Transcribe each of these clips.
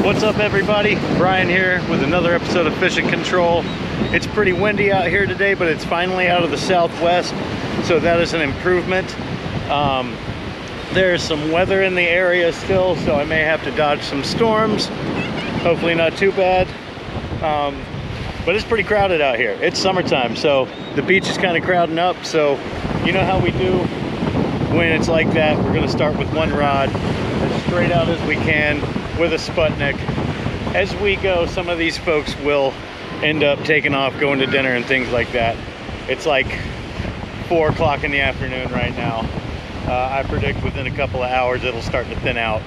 What's up, everybody? Brian here with another episode of Fishing Control. It's pretty windy out here today, but it's finally out of the southwest, so that is an improvement. There's some weather in the area still, so I may have to dodge some storms. Hopefully not too bad. But it's pretty crowded out here. It's summertime, so the beach is kind of crowding up. So you know how we do when it's like that. We're gonna start with one rod, as straight out as we can with a Sputnik. As we go, some of these folks will end up taking off, going to dinner and things like that. It's like 4 o'clock in the afternoon right now. I predict within a couple of hours it'll start to thin out,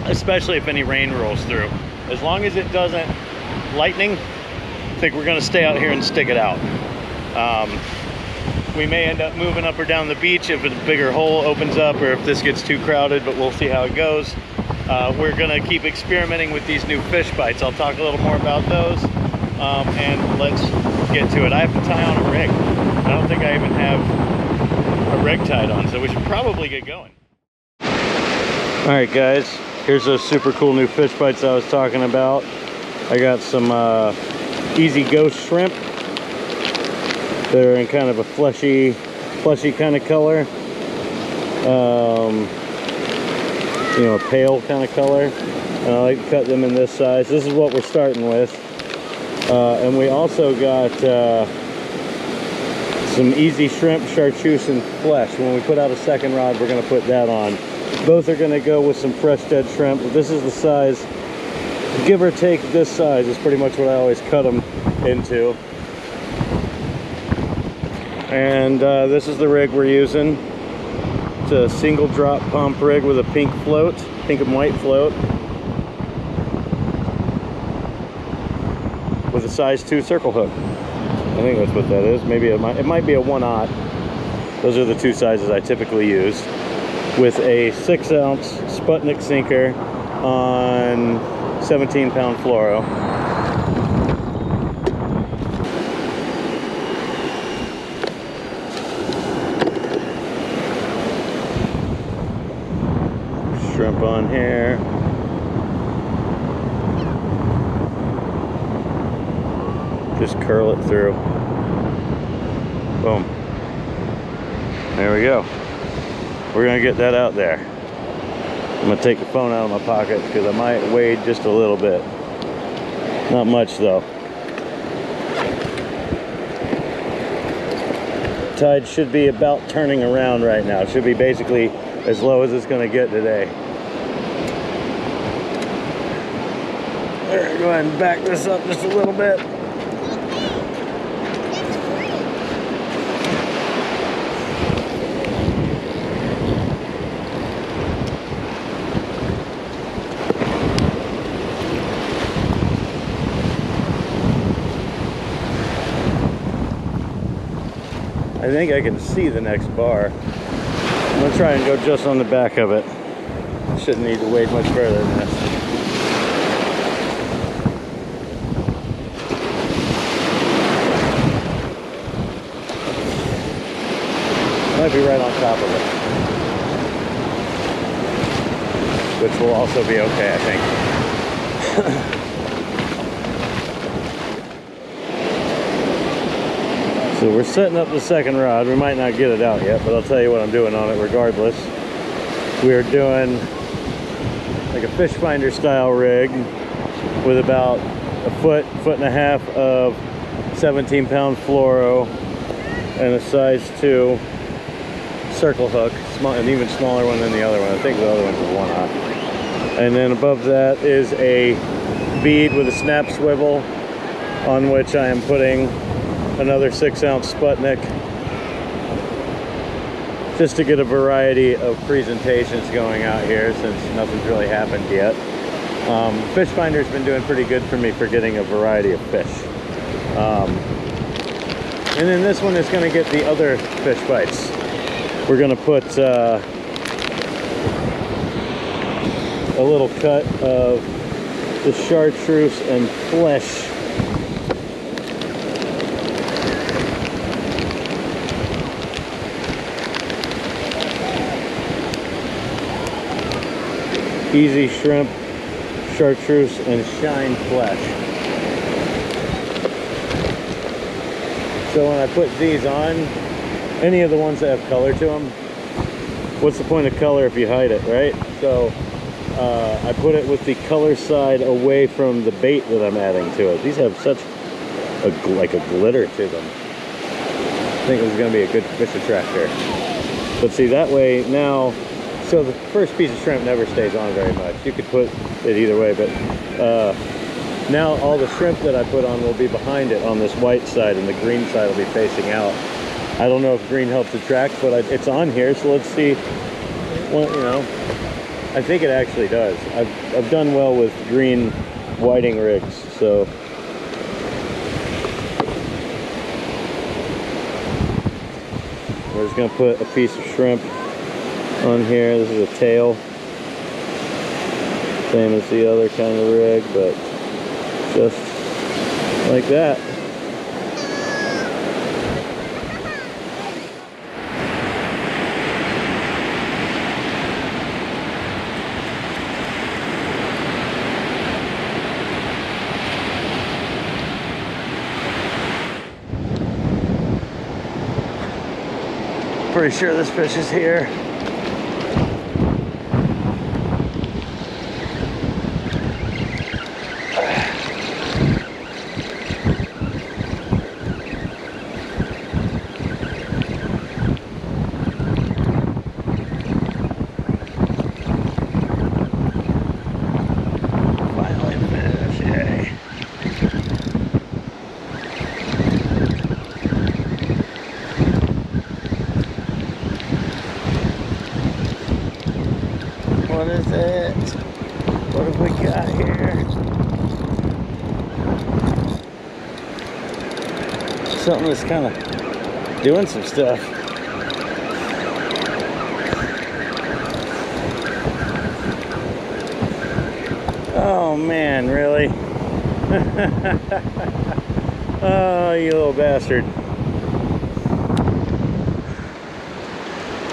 especially if any rain rolls through. As long as it doesn't lightning, I think we're gonna stay out here and stick it out. We may end up moving up or down the beach if a bigger hole opens up or if this gets too crowded, but we'll see how it goes. We're gonna keep experimenting with these new Fishbites. I'll talk a little more about those, and let's get to it. I have to tie on a rig. I don't think I even have a rig tied on, so we should probably get going. All right, guys, here's those super cool new Fishbites I was talking about. I got some Easy Ghost shrimp. They're in kind of a fleshy kind of color. You know, a pale kind of color. And I like to cut them in this size. This is what we're starting with. And we also got some Easy Shrimp, Chartreuse, and Flesh. When we put out a second rod, we're going to put that on. Both are going to go with some fresh dead shrimp. This is the size, give or take this size, is pretty much what I always cut them into. And this is the rig we're using. It's a single drop pump rig with a pink float, pink and white float, with a size 2 circle hook. I think that's what that is. Maybe it might be a 1/0. Those are the two sizes I typically use. With a 6-ounce Sputnik sinker on 17-pound fluoro. Shrimp on here. Just curl it through. Boom. There we go. We're gonna get that out there. I'm gonna take the phone out of my pocket because I might wade just a little bit. Not much though. Tide should be about turning around right now. It should be basically as low as it's gonna get today. There, go ahead and back this up just a little bit. I think I can see the next bar. I'm gonna try and go just on the back of it. Shouldn't need to wade much further than this. Might be right on top of it, which will also be okay, I think. So we're setting up the second rod. We might not get it out yet, but I'll tell you what I'm doing on it regardless. We're doing like a fish finder style rig with about a foot and a half of 17-pound fluoro and a size 2 circle hook, an even smaller one than the other one. I think the other one's a 1/0. And then above that is a bead with a snap swivel on which I am putting another 6-ounce Sputnik, just to get a variety of presentations going out here since nothing's really happened yet. Fish Finder's been doing pretty good for me for getting a variety of fish. And then this one is going to get the other Fishbites. We're going to put a little cut of the Chartreuse and Flesh Easy Shrimp chartreuse and shine flesh. So when I put these on, any of the ones that have color to them, what's the point of color if you hide it, right? So I put it with the color side away from the bait that I'm adding to it. These have such like a glitter to them. I think this is going to be a good fish attractor. But see, that way now, so the first piece of shrimp never stays on very much. You could put it either way, but now all the shrimp that I put on will be behind it on this white side, and the green side will be facing out. I don't know if green helps attract, but it's on here, so let's see. Well, you know, I think it actually does. I've done well with green whiting rigs, so. We're just gonna put a piece of shrimp on here. This is a tail, same as the other kind of rig, but just like that. Pretty sure this fish is here. What is it? What have we got here? Something that's kind of doing some stuff. Oh man, really? Oh, you little bastard.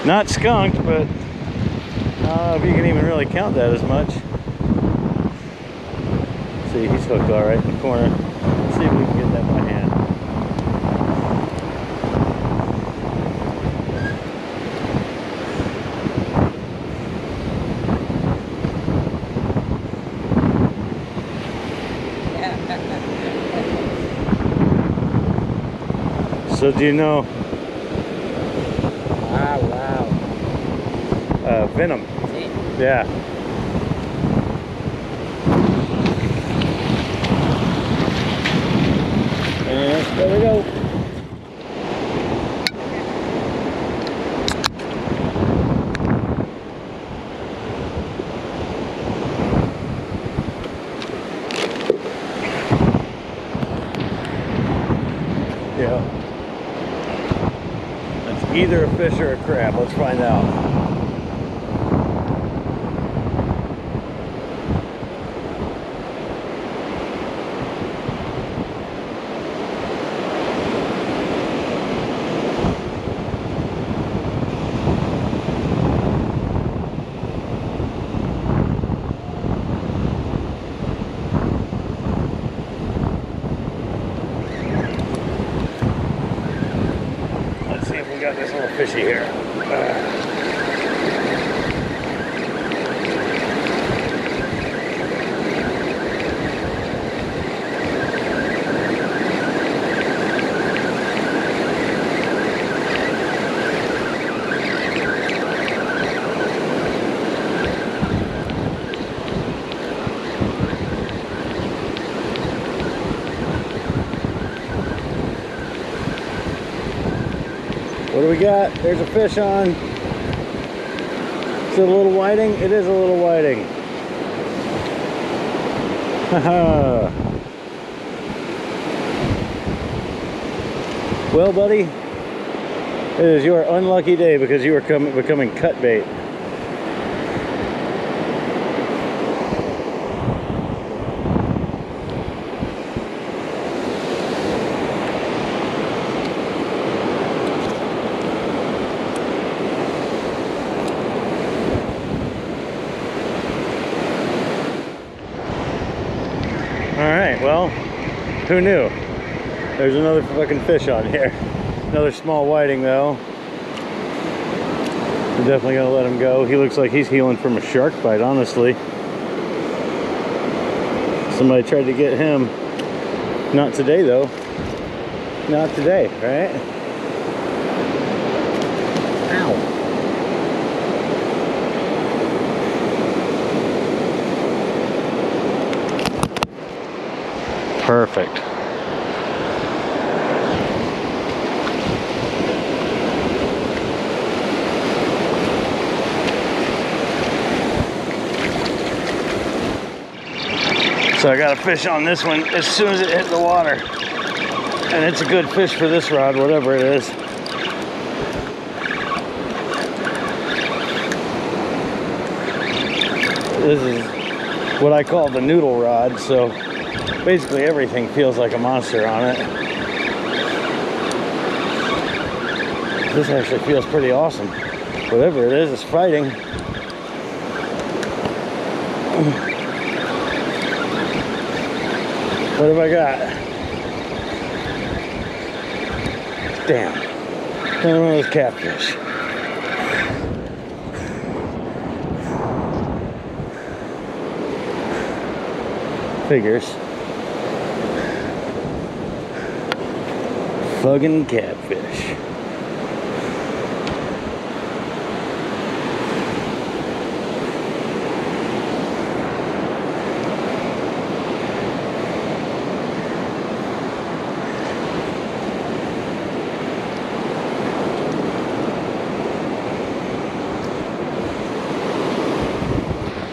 Not skunked, but I don't know if you can even really count that as much. See, he's hooked all right in the corner. Let's see if we can get that by hand. So do you know? Ah, wow. Venom. Yeah. And there we go. Yeah. That's either a fish or a crab. Let's find out. Got this little fishy here. What do we got? There's a fish on. Is it a little whiting? It is a little whiting. Haha. Well, buddy, it is your unlucky day because you are becoming cut bait. Who knew? There's another fucking fish on here. Another small whiting though. We're definitely gonna let him go. He looks like he's healing from a shark bite, honestly. Somebody tried to get him. Not today though. Not today, right? Ow. Perfect. So I got a fish on this one as soon as it hit the water. And it's a good fish for this rod, whatever it is. This is what I call the noodle rod, so basically everything feels like a monster on it. This actually feels pretty awesome. Whatever it is, it's fighting. What have I got? Damn. Another one of those catfish. Figures. Fucking catfish.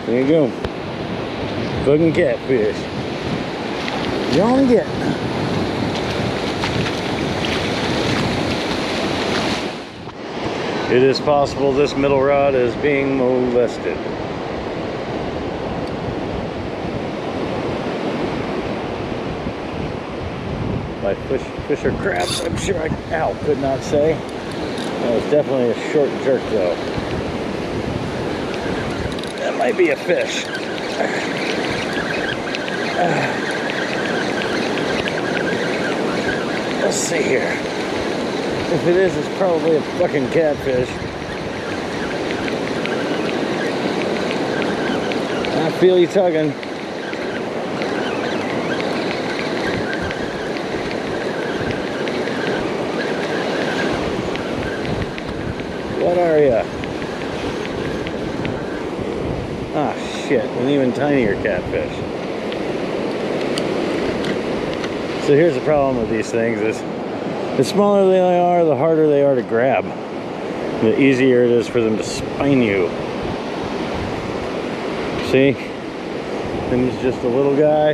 There you go. Fucking catfish. You only get. It is possible this middle rod is being molested. By fish or crabs, I'm sure I could not say. That was definitely a short jerk though. That might be a fish. Let's see here. If it is, it's probably a fucking catfish. I feel you tugging. What are you? Ah, shit, an even tinier catfish. So here's the problem with these things is the smaller they are, the harder they are to grab. The easier it is for them to spine you. See? And he's just a little guy.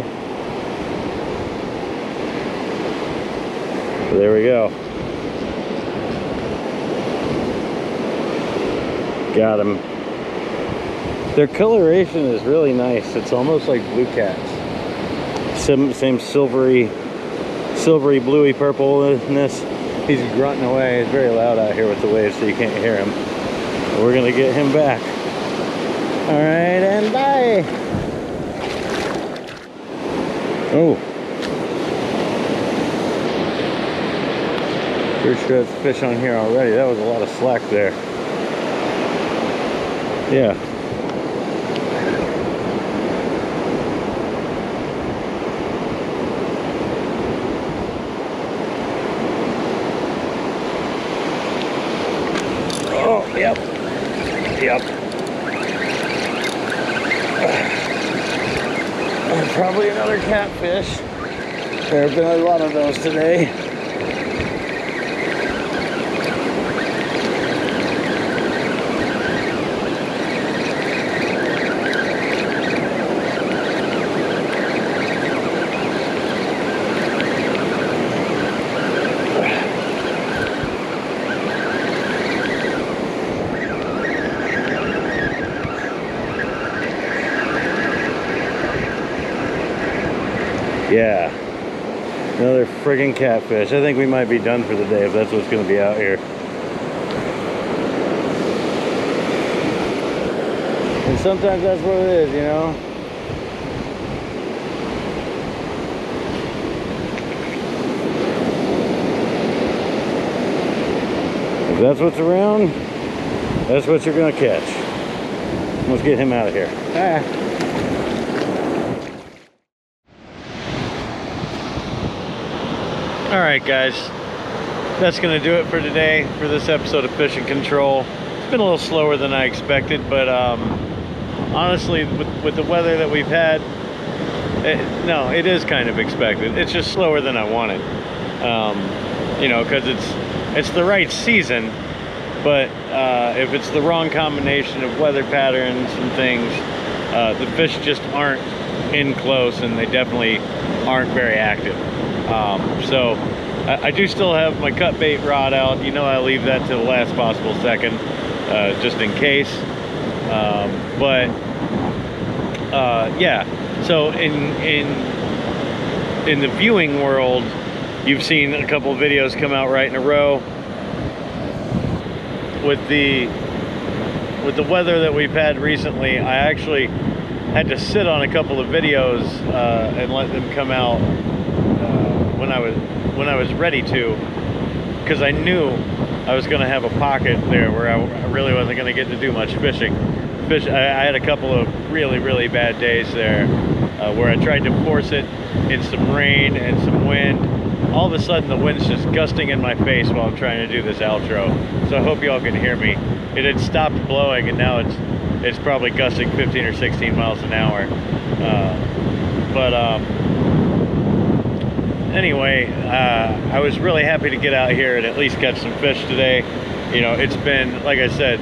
There we go. Got him. Their coloration is really nice. It's almost like blue cats. Same silvery bluey purpleness. He's grunting away. It's very loud out here with the waves, so you can't hear him. But we're gonna get him back. All right, and bye. Oh. Pretty sure that's fish on here already. That was a lot of slack there. Yeah. Oh, yep. Yep. Probably another catfish. There have been a lot of those today. Yeah, another friggin' catfish. I think we might be done for the day if that's what's gonna be out here. And sometimes that's what it is, you know? If that's what's around, that's what you're gonna catch. Let's get him out of here. All right, guys, that's gonna do it for today, for this episode of Fishing Control. It's been a little slower than I expected, but honestly, with the weather that we've had, no, it is kind of expected. It's just slower than I wanted. You know, because it's the right season, but if it's the wrong combination of weather patterns and things, the fish just aren't in close, and they definitely aren't very active. So I do still have my cut bait rod out. You know, I leave that to the last possible second, just in case. Yeah. So in the viewing world, you've seen a couple of videos come out right in a row. With the weather that we've had recently, I actually had to sit on a couple of videos and let them come out when I was ready to, because I knew I was going to have a pocket there where I really wasn't going to get to do much fishing. I had a couple of really bad days there where I tried to force it in some rain and some wind. All of a sudden the wind's just gusting in my face while I'm trying to do this outro. So I hope y'all can hear me. It had stopped blowing, and now it's probably gusting 15 or 16 miles an hour. Anyway, I was really happy to get out here and at least catch some fish today. You know, it's been, like I said,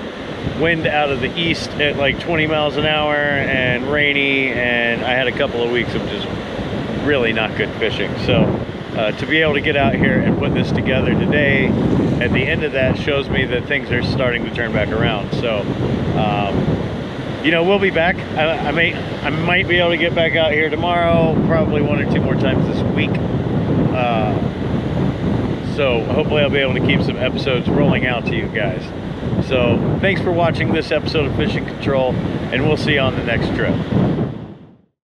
wind out of the east at like 20 miles an hour and rainy, and I had a couple of weeks of just really not good fishing. So to be able to get out here and put this together today, at the end of that, shows me that things are starting to turn back around. So you know, we'll be back. I might be able to get back out here tomorrow, probably 1 or 2 more times this week. So hopefully I'll be able to keep some episodes rolling out to you guys. So thanks for watching this episode of Fishing Control, and we'll see you on the next trip.